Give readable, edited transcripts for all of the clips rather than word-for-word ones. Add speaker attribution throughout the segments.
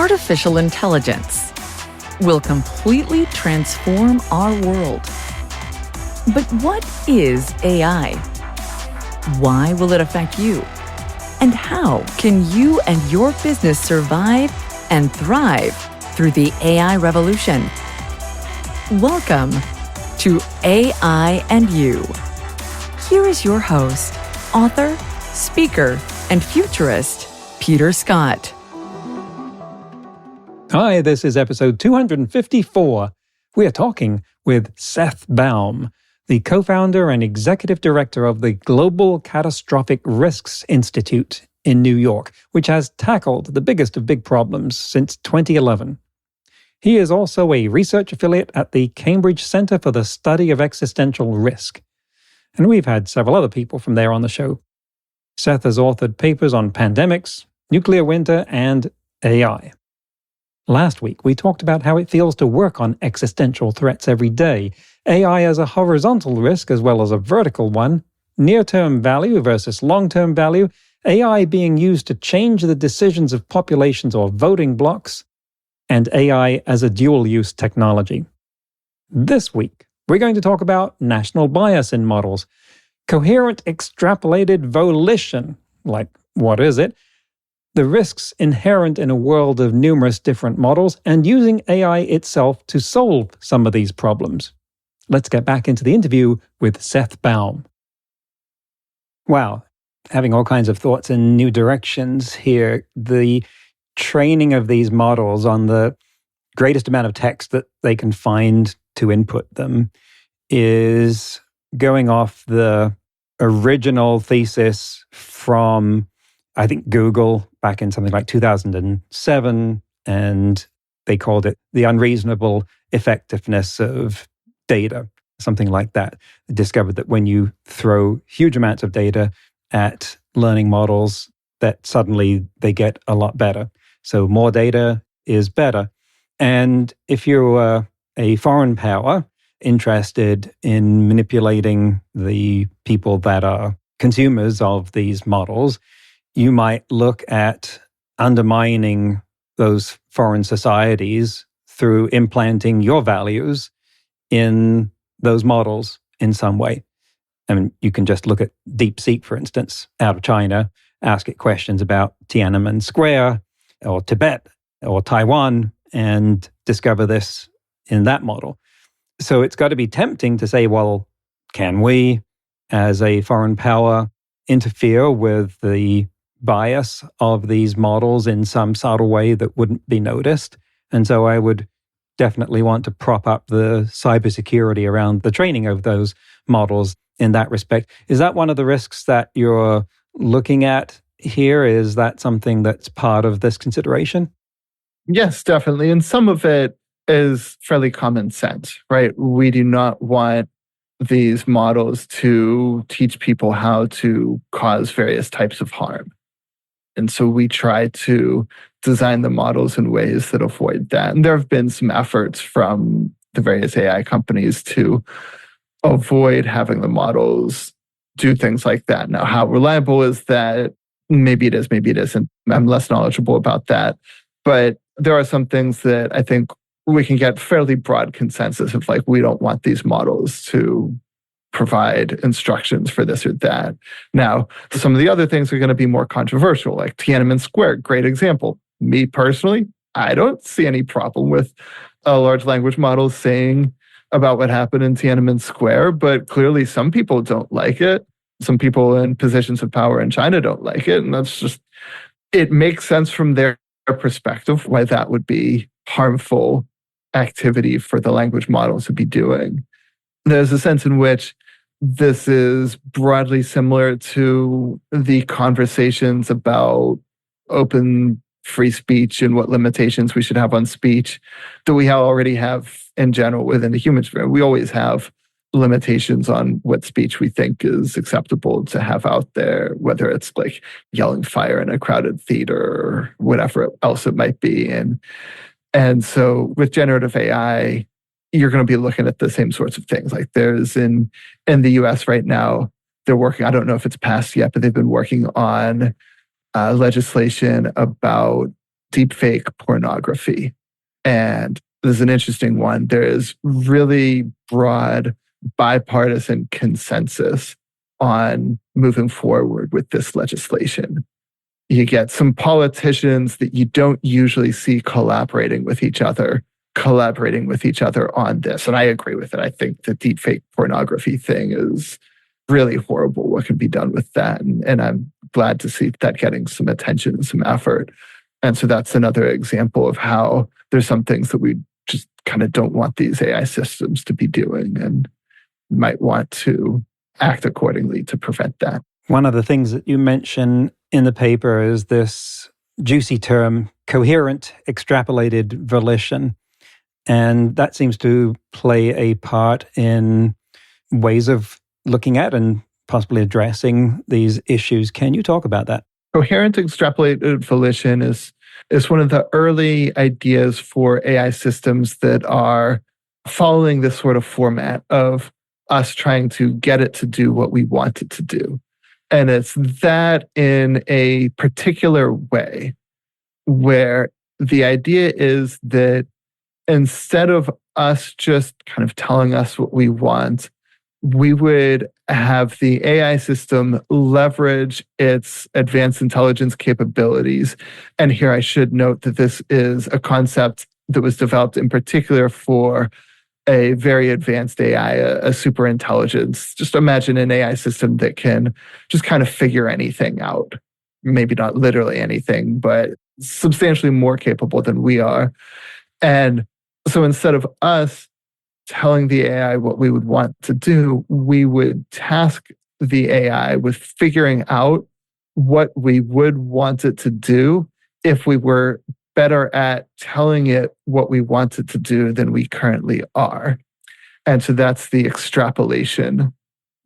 Speaker 1: artificial intelligence will completely transform our world. But what is AI? Why will it affect you? And how can you and your business survive and thrive through the AI revolution? Welcome to AI and You. Here is your host, author, speaker, and futurist, Peter Scott.
Speaker 2: Hi, this is episode 254. We are talking with Seth Baum, the co-founder and executive director of the Global Catastrophic Risks Institute in New York, which has tackled the biggest of big problems since 2011. He is also a research affiliate at the Cambridge Center for the Study of Existential Risk. And we've had several other people from there on the show. Seth has authored papers on pandemics, nuclear winter, and AI. Last week, we talked about how it feels to work on existential threats every day, AI as a horizontal risk as well as a vertical one, near-term value versus long-term value, AI being used to change the decisions of populations or voting blocks, and AI as a dual-use technology. This week, we're going to talk about national bias in models, coherent extrapolated volition, like what is it, the risks inherent in a world of numerous different models, and using AI itself to solve some of these problems. Let's get back into the interview with Seth Baum. Wow, having all kinds of thoughts in new directions here. The training of these models on the greatest amount of text that they can find to input them is going off the original thesis from, I think, Google back in something like 2007, and they called it the unreasonable effectiveness of data, something like that. They discovered that when you throw huge amounts of data at learning models, that suddenly they get a lot better. So more data is better. And if you're a foreign power interested in manipulating the people that are consumers of these models, you might look at undermining those foreign societies through implanting your values in those models in some way. I mean, you can just look at DeepSeek, for instance, out of China, ask it questions about Tiananmen Square or Tibet or Taiwan, and discover this in that model. So it's got to be tempting to say, well, can we, as a foreign power, interfere with the bias of these models in some subtle way that wouldn't be noticed? And so I would definitely want to prop up the cybersecurity around the training of those models in that respect. Is that one of the risks that you're looking at here? Is that something that's part of this consideration?
Speaker 3: Yes, definitely. And some of it is fairly common sense, right? We do not want these models to teach people how to cause various types of harm. And so we try to design the models in ways that avoid that. And there have been some efforts from the various AI companies to avoid having the models do things like that. Now, how reliable is that? Maybe it is, maybe it isn't. I'm less knowledgeable about that. But there are some things that I think we can get fairly broad consensus of, like, we don't want these models to provide instructions for this or that. Now, some of the other things are going to be more controversial, like Tiananmen Square, great example. Me personally, I don't see any problem with a large language model saying about what happened in Tiananmen Square, but clearly some people don't like it. Some people in positions of power in China don't like it. And that's just, it makes sense from their perspective why that would be harmful activity for the language models to be doing. There's a sense in which this is broadly similar to the conversations about open free speech and what limitations we should have on speech that we already have in general within the human sphere. We always have limitations on what speech we think is acceptable to have out there, whether it's like yelling fire in a crowded theater or whatever else it might be. And so with generative AI, you're going to be looking at the same sorts of things. Like there's in the US right now, they're working, I don't know if it's passed yet, but they've been working on legislation about deepfake pornography. And this is an interesting one. There is really broad bipartisan consensus on moving forward with this legislation. You get some politicians that you don't usually see collaborating with each other on this. And I agree with it. I think the deepfake pornography thing is really horrible what can be done with that. And I'm glad to see that getting some attention and some effort. And so that's another example of how there's some things that we just kind of don't want these AI systems to be doing and might want to act accordingly to prevent that.
Speaker 2: One of the things that you mention in the paper is this juicy term, coherent extrapolated volition. And that seems to play a part in ways of looking at and possibly addressing these issues. Can you talk about that?
Speaker 3: Coherent extrapolated volition is one of the early ideas for AI systems that are following this sort of format of us trying to get it to do what we want it to do. And it's that in a particular way where the idea is that instead of us just kind of telling us what we want, we would have the AI system leverage its advanced intelligence capabilities. And here I should note that this is a concept that was developed in particular for a very advanced AI, a super intelligence. Just imagine an AI system that can just kind of figure anything out. Maybe not literally anything, but substantially more capable than we are. And so instead of us telling the AI what we would want to do, we would task the AI with figuring out what we would want it to do if we were better at telling it what we want it to do than we currently are. And so that's the extrapolation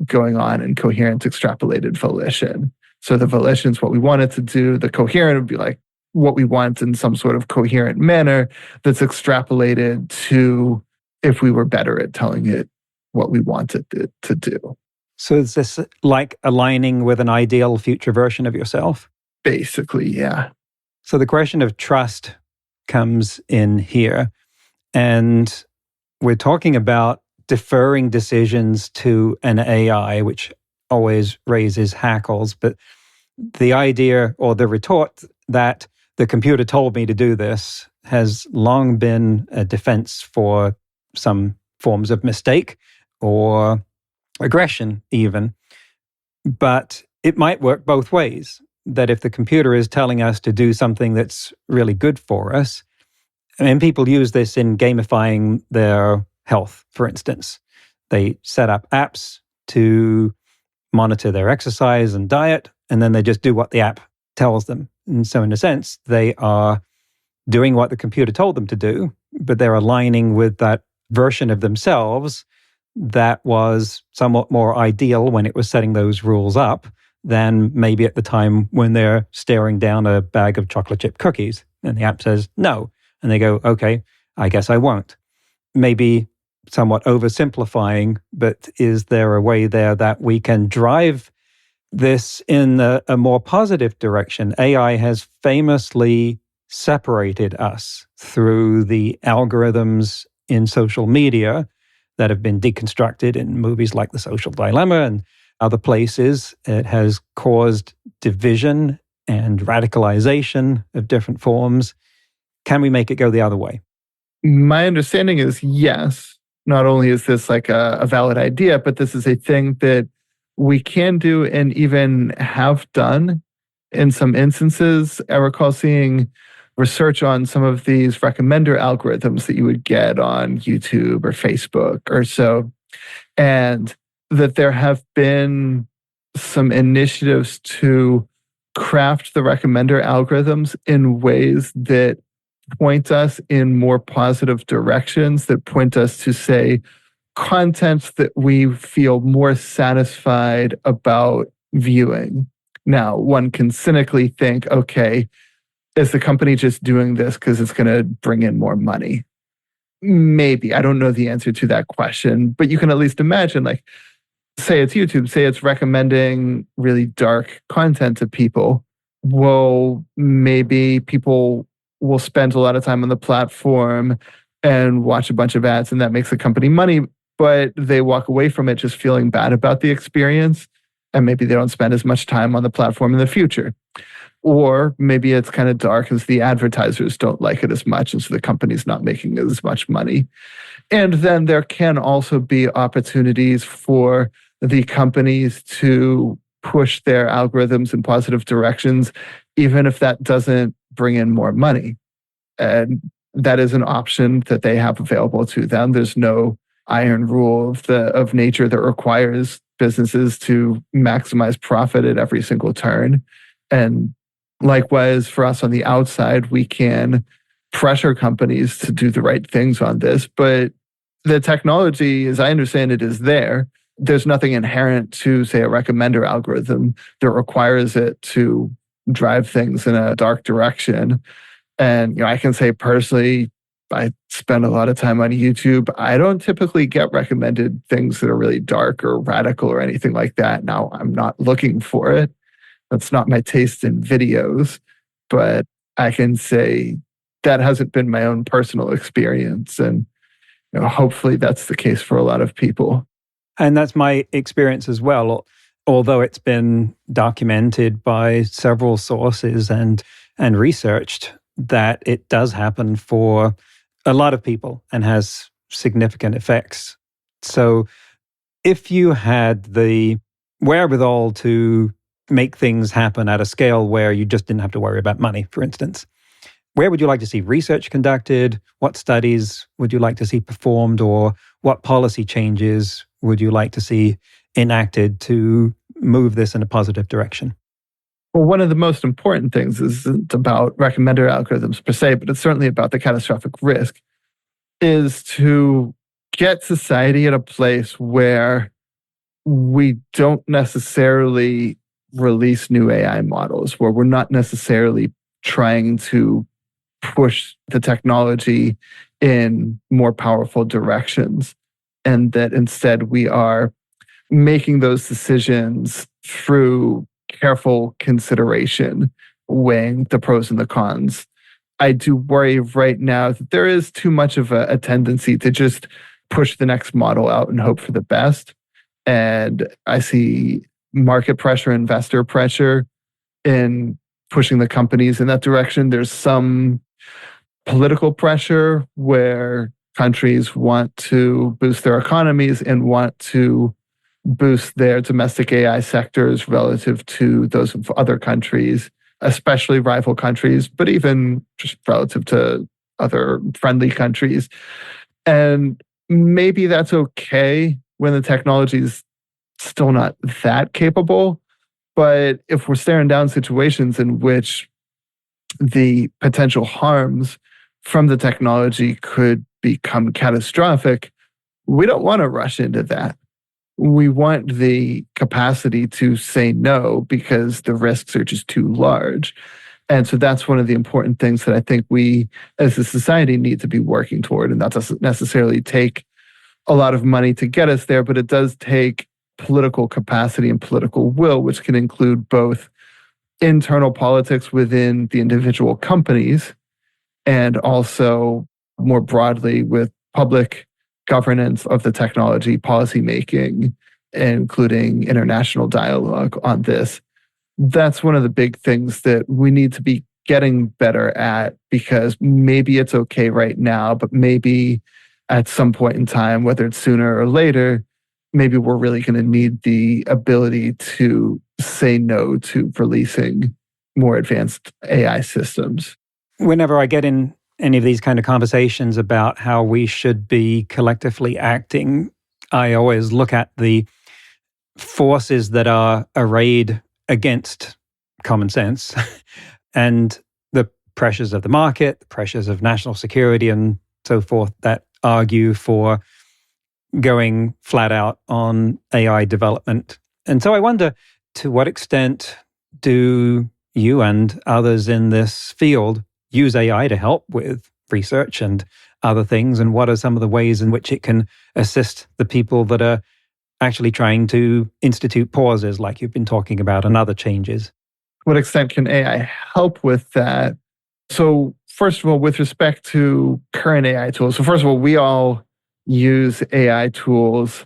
Speaker 3: going on in coherent extrapolated volition. So the volition is what we want it to do. The coherent would be like what we want in some sort of coherent manner that's extrapolated to if we were better at telling it what we wanted it to do.
Speaker 2: So is this like aligning with an ideal future version of yourself?
Speaker 3: Basically, yeah.
Speaker 2: So the question of trust comes in here. And we're talking about deferring decisions to an AI, which always raises hackles. But the idea or the retort that the computer told me to do this has long been a defense for some forms of mistake or aggression even. But it might work both ways. That if the computer is telling us to do something that's really good for us, and people use this in gamifying their health, for instance. They set up apps to monitor their exercise and diet, and then they just do what the app tells them. And so in a sense, they are doing what the computer told them to do, but they're aligning with that version of themselves that was somewhat more ideal when it was setting those rules up than maybe at the time when they're staring down a bag of chocolate chip cookies and the app says no. And they go, okay, I guess I won't. Maybe somewhat oversimplifying, but is there a way there that we can drive this in a more positive direction? AI has famously separated us through the algorithms in social media that have been deconstructed in movies like The Social Dilemma and other places. It has caused division and radicalization of different forms. Can we make it go the other way?
Speaker 3: My understanding is yes. Not only is this like a valid idea, but this is a thing that we can do and even have done in some instances. I recall seeing research on some of these recommender algorithms that you would get on YouTube or Facebook or so, and that there have been some initiatives to craft the recommender algorithms in ways that point us in more positive directions, that point us to, say, content that we feel more satisfied about viewing. Now, one can cynically think, okay, is the company just doing this because it's going to bring in more money? Maybe. I don't know the answer to that question, but you can at least imagine, like, say it's YouTube, say it's recommending really dark content to people. Well, maybe people will spend a lot of time on the platform and watch a bunch of ads, and that makes the company money, but they walk away from it just feeling bad about the experience, and maybe they don't spend as much time on the platform in the future. Or maybe it's kind of dark as the advertisers don't like it as much, and so the company's not making as much money. And then there can also be opportunities for the companies to push their algorithms in positive directions, even if that doesn't bring in more money. And that is an option that they have available to them. There's no iron rule of nature that requires businesses to maximize profit at every single turn. And likewise, for us on the outside, we can pressure companies to do the right things on this. But the technology, as I understand it, is there. There's nothing inherent to, say, a recommender algorithm that requires it to drive things in a dark direction. And I can say personally, I spend a lot of time on YouTube. I don't typically get recommended things that are really dark or radical or anything like that. Now, I'm not looking for it. That's not my taste in videos. But I can say that hasn't been my own personal experience. And hopefully that's the case for a lot of people.
Speaker 2: And that's my experience as well, although it's been documented by several sources and researched that it does happen for a lot of people and has significant effects. So if you had the wherewithal to make things happen at a scale where you just didn't have to worry about money, for instance, where would you like to see research conducted? What studies would you like to see performed? Or what policy changes would you like to see enacted to move this in a positive direction?
Speaker 3: Well, one of the most important things isn't about recommender algorithms per se, but it's certainly about the catastrophic risk, is to get society at a place where we don't necessarily release new AI models, where we're not necessarily trying to push the technology in more powerful directions, and that instead we are making those decisions through careful consideration, weighing the pros and the cons. I do worry right now that there is too much of a tendency to just push the next model out and hope for the best. And I see market pressure, investor pressure in pushing the companies in that direction. There's some political pressure where countries want to boost their economies and want to boost their domestic AI sectors relative to those of other countries, especially rival countries, but even just relative to other friendly countries. And maybe that's okay when the technology is still not that capable. But if we're staring down situations in which the potential harms from the technology could become catastrophic, we don't want to rush into that. We want the capacity to say no because the risks are just too large. And so that's one of the important things that I think we as a society need to be working toward. And that doesn't necessarily take a lot of money to get us there, but it does take political capacity and political will, which can include both internal politics within the individual companies and also more broadly with public governance of the technology, policymaking, including international dialogue on this. That's one of the big things that we need to be getting better at, because maybe it's okay right now, but maybe at some point in time, whether it's sooner or later, maybe we're really going to need the ability to say no to releasing more advanced AI systems.
Speaker 2: Whenever I get in any of these kind of conversations about how we should be collectively acting, I always look at the forces that are arrayed against common sense and the pressures of the market, the pressures of national security and so forth that argue for going flat out on AI development. And so I wonder, to what extent do you and others in this field use AI to help with research and other things? And what are some of the ways in which it can assist the people that are actually trying to institute pauses like you've been talking about and other changes?
Speaker 3: What extent can AI help with that? So first of all, with respect to current AI tools, so first of all, we all use AI tools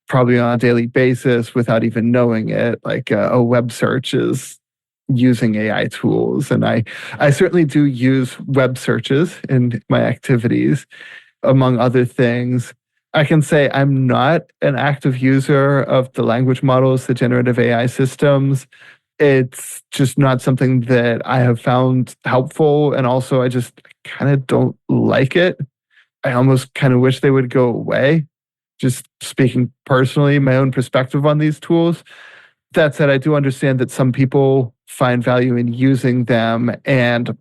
Speaker 3: probably on a daily basis without even knowing it. Like a web search is using AI tools. And I certainly do use web searches in my activities, among other things. I can say I'm not an active user of the language models, the generative AI systems. It's just not something that I have found helpful. And also, I just kind of don't like it. I almost kind of wish they would go away. Just speaking personally, my own perspective on these tools. That said, I do understand that some people find value in using them, and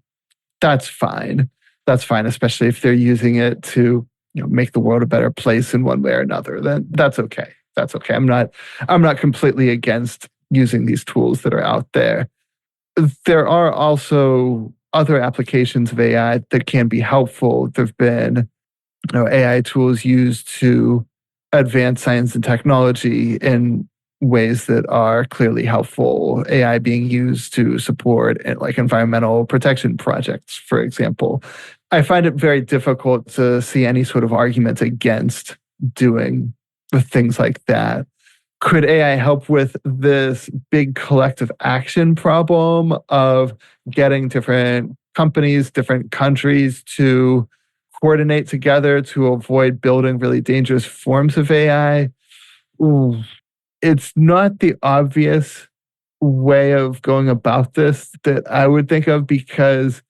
Speaker 3: that's fine. That's fine, especially if they're using it to make the world a better place in one way or another. Then that's okay. That's okay. I'm not completely against using these tools that are out there. There are also other applications of AI that can be helpful. There've been AI tools used to advance science and technology in ways that are clearly helpful. AI being used to support like environmental protection projects, for example. I find it very difficult to see any sort of argument against doing things like that. Could AI help with this big collective action problem of getting different companies, different countries to coordinate together to avoid building really dangerous forms of AI? Ooh, it's not the obvious way of going about this that I would think of, because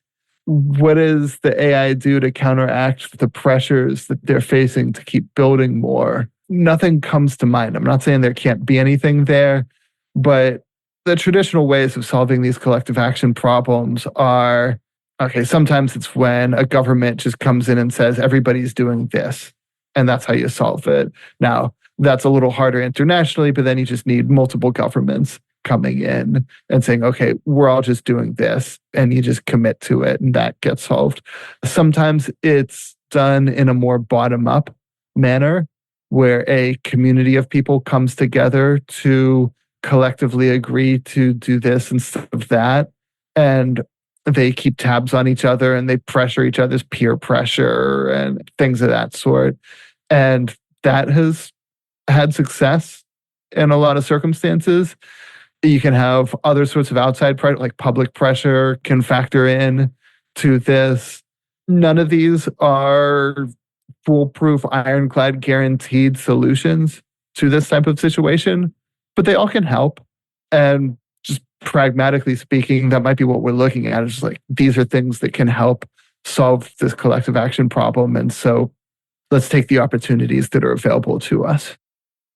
Speaker 3: what does the AI do to counteract the pressures that they're facing to keep building more? Nothing comes to mind. I'm not saying there can't be anything there, but the traditional ways of solving these collective action problems are, okay, sometimes it's when a government just comes in and says, everybody's doing this, and that's how you solve it. Now, that's a little harder internationally, but then you just need multiple governments coming in and saying, okay, we're all just doing this, and you just commit to it, and that gets solved. Sometimes it's done in a more bottom-up manner, where a community of people comes together to collectively agree to do this instead of that. And they keep tabs on each other, and they pressure each other's peer pressure and things of that sort. And that has had success in a lot of circumstances. You can have other sorts of outside pressure, like public pressure can factor in to this. None of these are foolproof, ironclad, guaranteed solutions to this type of situation, but they all can help. And just pragmatically speaking, that might be what we're looking at. It's like, these are things that can help solve this collective action problem. And so let's take the opportunities that are available to us.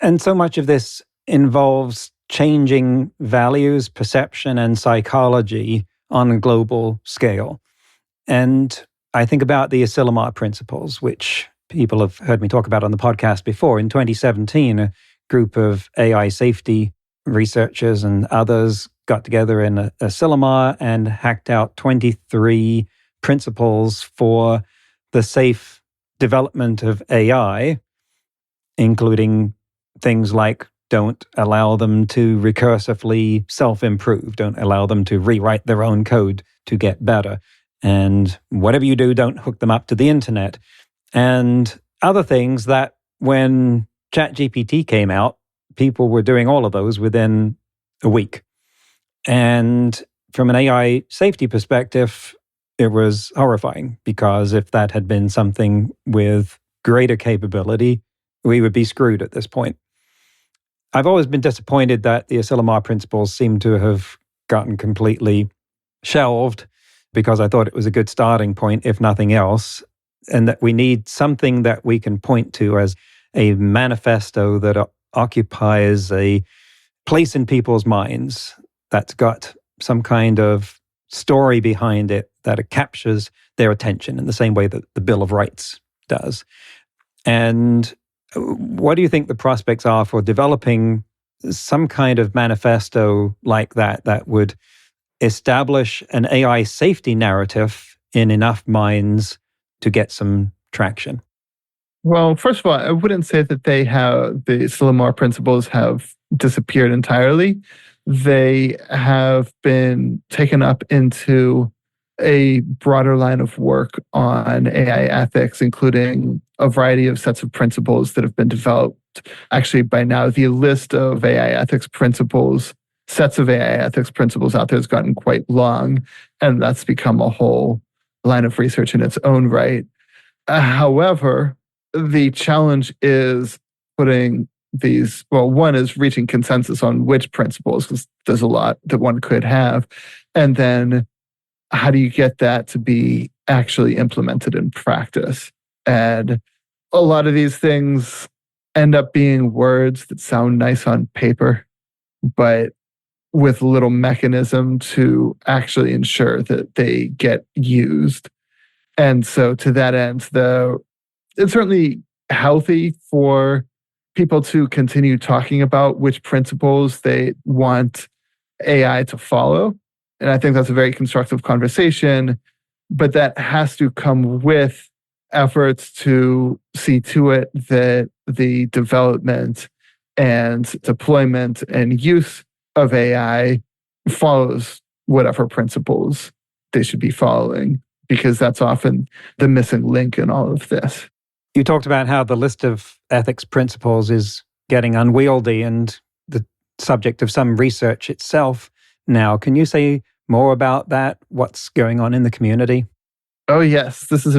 Speaker 2: And so much of this involves changing values, perception, and psychology on a global scale. And I think about the Asilomar principles, which people have heard me talk about on the podcast before. In 2017, a group of AI safety researchers and others got together in Asilomar and hacked out 23 principles for the safe development of AI, including things like don't allow them to recursively self-improve, don't allow them to rewrite their own code to get better. And whatever you do, don't hook them up to the internet. And other things that when ChatGPT came out, people were doing all of those within a week. And from an AI safety perspective, it was horrifying, because if that had been something with greater capability, we would be screwed at this point. I've always been disappointed that the Asilomar principles seem to have gotten completely shelved, because I thought it was a good starting point, if nothing else, and that we need something that we can point to as a manifesto that occupies a place in people's minds, that's got some kind of story behind it, that it captures their attention in the same way that the Bill of Rights does. And what do you think the prospects are for developing some kind of manifesto like that, that would establish an AI safety narrative in enough minds to get some traction?
Speaker 3: Well, first of all, I wouldn't say that the Asilomar principles have disappeared entirely. They have been taken up into a broader line of work on AI ethics, including a variety of sets of principles that have been developed. Actually, by now, the list of AI ethics principles, sets of AI ethics principles out there has gotten quite long, and that's become a whole line of research in its own right. However, the challenge is putting these, well, one is reaching consensus on which principles, because there's a lot that one could have. And then how do you get that to be actually implemented in practice? And a lot of these things end up being words that sound nice on paper, but with little mechanism to actually ensure that they get used. And so to that end, it's certainly healthy for people to continue talking about which principles they want AI to follow. And I think that's a very constructive conversation, but that has to come with efforts to see to it that the development and deployment and use of AI follows whatever principles they should be following, because that's often the missing link in all of this.
Speaker 2: You talked about how the list of ethics principles is getting unwieldy and the subject of some research itself now. Can you say more about that? What's going on in the community?
Speaker 3: Oh, yes. This is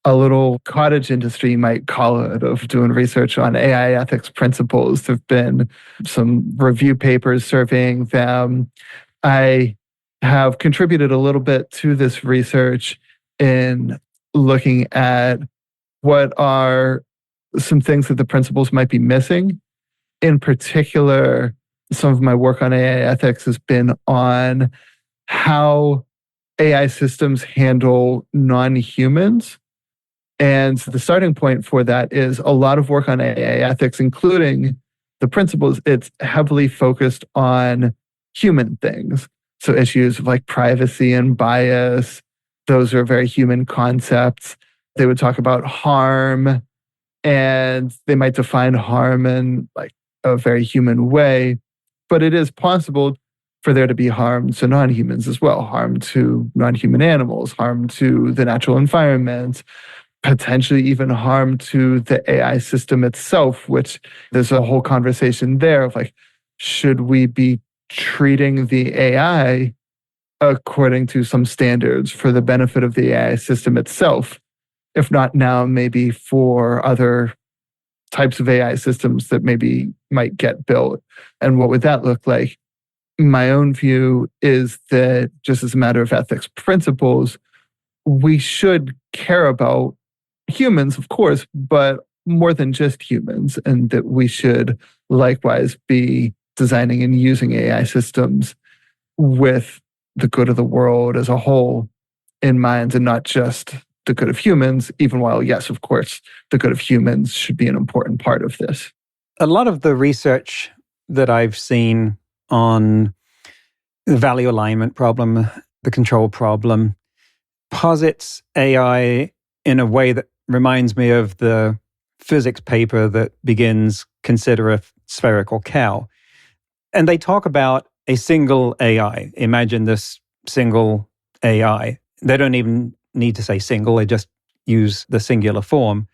Speaker 3: a little cottage industry, you might call it, of doing research on AI ethics principles. There have been some review papers surveying them. I have contributed a little bit to this research in looking at what are some things that the principles might be missing. In particular, some of my work on AI ethics has been on how AI systems handle non-humans. And the starting point for that is a lot of work on AI ethics, including the principles. It's heavily focused on human things. So issues like privacy and bias, those are very human concepts. They would talk about harm, and they might define harm in like a very human way. But it is possible for there to be harm to non-humans as well, harm to non-human animals, harm to the natural environment, potentially even harm to the AI system itself, which there's a whole conversation there of like, should we be treating the AI according to some standards for the benefit of the AI system itself? If not now, maybe for other types of AI systems that maybe might get built. And what would that look like? My own view is that just as a matter of ethics principles, we should care about humans, of course, but more than just humans, and that we should likewise be designing and using AI systems with the good of the world as a whole in mind, and not just the good of humans, even while, yes, of course, the good of humans should be an important part of this.
Speaker 2: A lot of the research that I've seen on the value alignment problem, the control problem, posits AI in a way that reminds me of the physics paper that begins "Consider a spherical cow." And they talk about a single AI. Imagine this single AI. They don't even need to say single, they just use the singular form.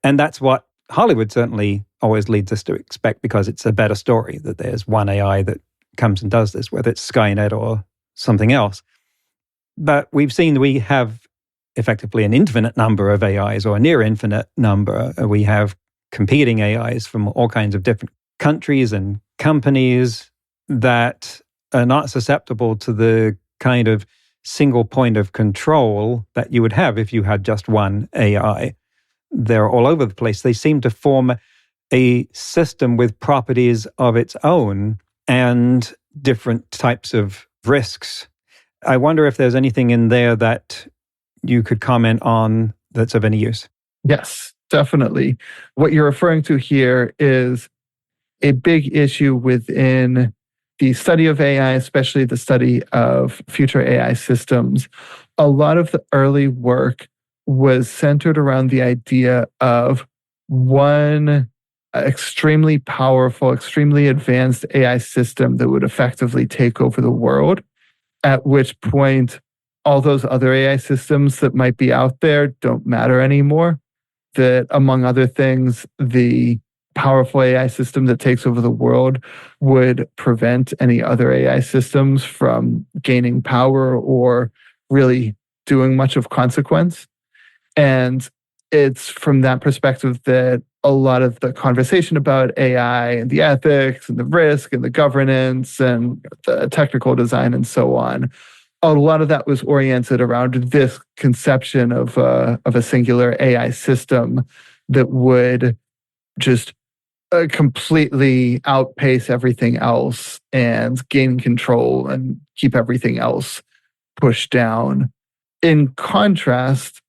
Speaker 2: And that's what Hollywood certainly always leads us to expect, because it's a better story that there's one AI that comes and does this, whether it's Skynet or something else. But we've seen we have effectively an infinite number of AIs, or a near infinite number. We have competing AIs from all kinds of different countries and companies that are not susceptible to the kind of single point of control that you would have if you had just one AI. They're all over the place. They seem to form a system with properties of its own and different types of risks. I wonder if there's anything in there that you could comment on that's of any use.
Speaker 3: Yes, definitely. What you're referring to here is a big issue within the study of AI, especially the study of future AI systems. A lot of the early work was centered around the idea of one extremely powerful, extremely advanced AI system that would effectively take over the world, at which point all those other AI systems that might be out there don't matter anymore. That, among other things, the powerful AI system that takes over the world would prevent any other AI systems from gaining power or really doing much of consequence. And it's from that perspective that a lot of the conversation about AI and the ethics and the risk and the governance and the technical design and so on, a lot of that was oriented around this conception of a singular AI system that would just completely outpace everything else and gain control and keep everything else pushed down. In contrast,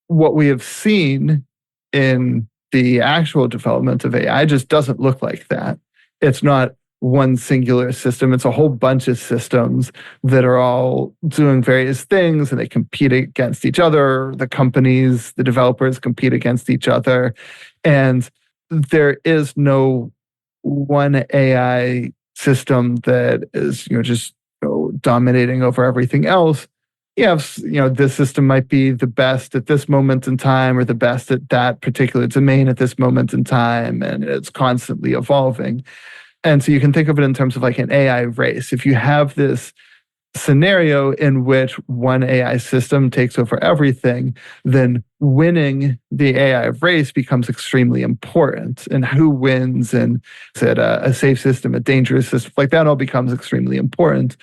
Speaker 3: what we have seen in the actual development of AI just doesn't look like that. It's not one singular system. It's a whole bunch of systems that are all doing various things, and they compete against each other. The companies, the developers compete against each other. And there is no one AI system that is, just dominating over everything else. This system might be the best at this moment in time, or the best at that particular domain at this moment in time, and it's constantly evolving. And so you can think of it in terms of like an AI race. If you have this scenario in which one AI system takes over everything, then winning the AI race becomes extremely important. And who wins, and is it a safe system, a dangerous system, like that all becomes extremely important.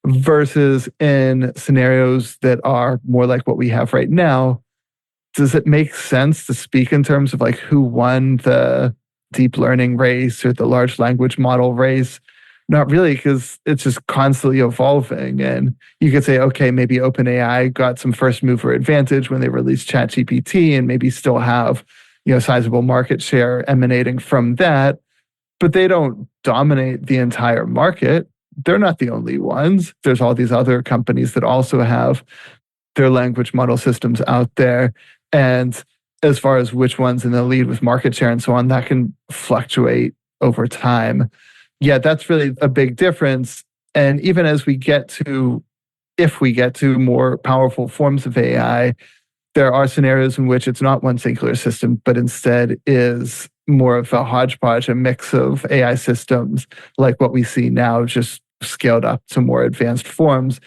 Speaker 3: Versus in scenarios that are more like what we have right now, does it make sense to speak in terms of like who won the deep learning race or the large language model race? Not really, because it's just constantly evolving. And you could say, okay, maybe OpenAI got some first mover advantage when they released ChatGPT and maybe still have, sizable market share emanating from that, but they don't dominate the entire market. They're not the only ones. There's all these other companies that also have their language model systems out there. And as far as which one's in the lead with market share and so on, that can fluctuate over time. Yeah, that's really a big difference. And even as if we get to more powerful forms of AI, there are scenarios in which it's not one singular system, but instead is more of a hodgepodge, a mix of AI systems like what we see now, just scaled up to more advanced forms.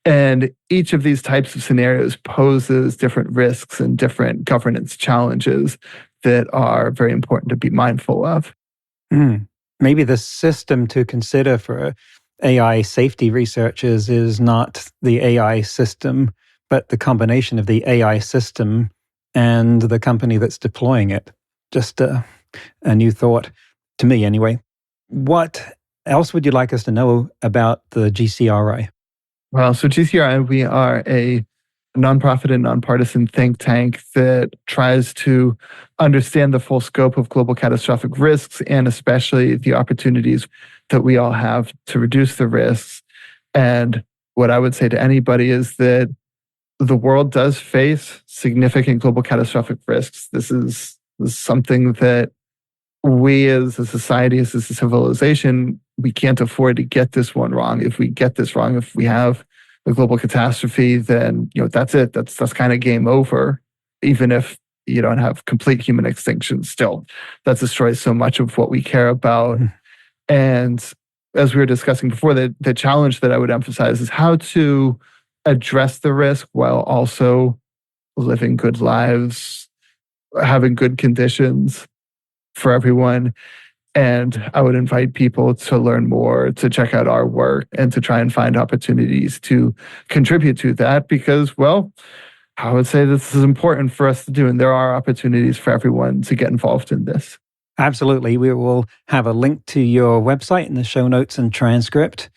Speaker 3: And each of these types of scenarios poses different risks and different governance challenges that are very important to be mindful of.
Speaker 2: Maybe the system to consider for AI safety researchers is not the AI system, but the combination of the AI system and the company that's deploying it. Just a new thought to me anyway. What else would you like us to know about the GCRI?
Speaker 3: Well, so GCRI, we are a nonprofit and nonpartisan think tank that tries to understand the full scope of global catastrophic risks, and especially the opportunities that we all have to reduce the risks. And what I would say to anybody is that the world does face significant global catastrophic risks. This is something that we as a society, as a civilization, we can't afford to get this one wrong. If we get this wrong, if we have a global catastrophe, then that's it. That's kind of game over. Even if you don't have complete human extinction, still that destroys so much of what we care about. And as we were discussing before, the challenge that I would emphasize is how to address the risk while also living good lives, having good conditions for everyone. And I would invite people to learn more, to check out our work, and to try and find opportunities to contribute to that, because, well, I would say this is important for us to do, and there are opportunities for everyone to get involved in this.
Speaker 2: Absolutely. We will have a link to your website in the show notes and transcript.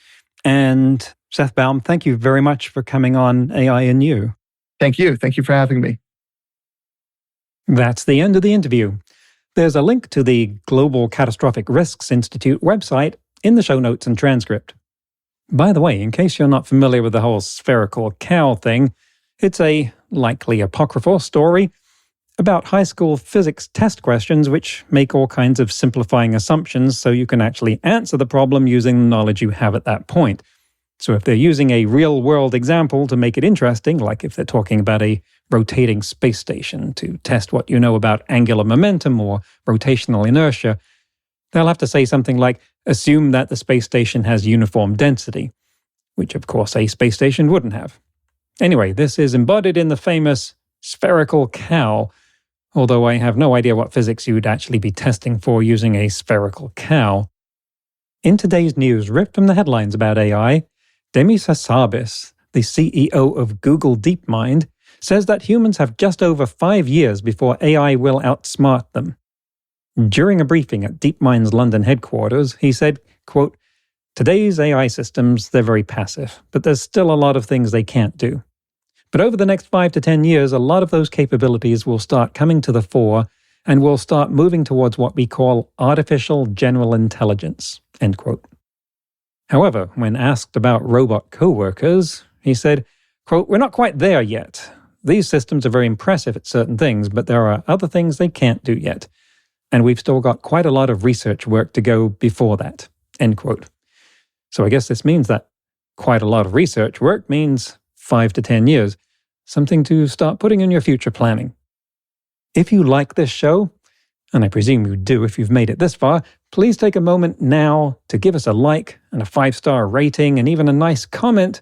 Speaker 2: And Seth Baum, thank you very much for coming on AI and You.
Speaker 3: Thank you. Thank you for having me.
Speaker 2: That's the end of the interview. There's a link to the Global Catastrophic Risks Institute website in the show notes and transcript. By the way, in case you're not familiar with the whole spherical cow thing, it's a likely apocryphal story about high school physics test questions which make all kinds of simplifying assumptions so you can actually answer the problem using the knowledge you have at that point. So if they're using a real-world example to make it interesting, like if they're talking about a rotating space station to test what you know about angular momentum or rotational inertia, they'll have to say something like, assume that the space station has uniform density, which of course a space station wouldn't have. Anyway, this is embodied in the famous spherical cow, although I have no idea what physics you'd actually be testing for using a spherical cow. In today's news, ripped from the headlines about AI, Demis Hassabis, the CEO of Google DeepMind, says that humans have just over 5 years before AI will outsmart them. During a briefing at DeepMind's London headquarters, he said, quote, "Today's AI systems, they're very passive, but there's still a lot of things they can't do. But over the next 5 to 10 years, a lot of those capabilities will start coming to the fore and we'll start moving towards what we call artificial general intelligence," end quote. However, when asked about robot co-workers, he said, quote, "We're not quite there yet. These systems are very impressive at certain things, but there are other things they can't do yet. And we've still got quite a lot of research work to go before that," end quote. So I guess this means that quite a lot of research work means 5 to 10 years, something to start putting in your future planning. If you like this show, and I presume you do if you've made it this far, please take a moment now to give us a like and a 5-star rating and even a nice comment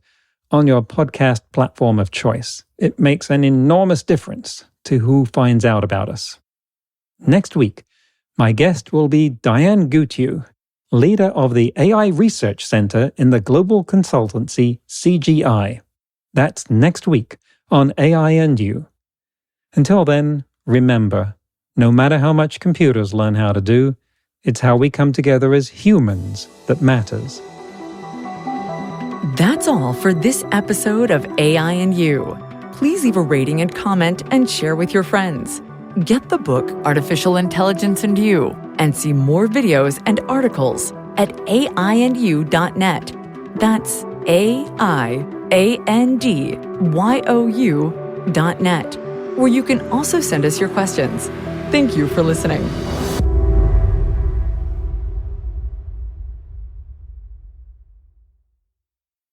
Speaker 2: on your podcast platform of choice. It makes an enormous difference to who finds out about us. Next week, my guest will be Diane Guthieu, leader of the AI Research Center in the global consultancy CGI. That's next week on AI and You. Until then, remember, no matter how much computers learn how to do, it's how we come together as humans that matters.
Speaker 1: That's all for this episode of AI and You. Please leave a rating and comment and share with your friends. Get the book Artificial Intelligence and You and see more videos and articles at aiandyou.net. That's aiandyou.net, where you can also send us your questions. Thank you for listening.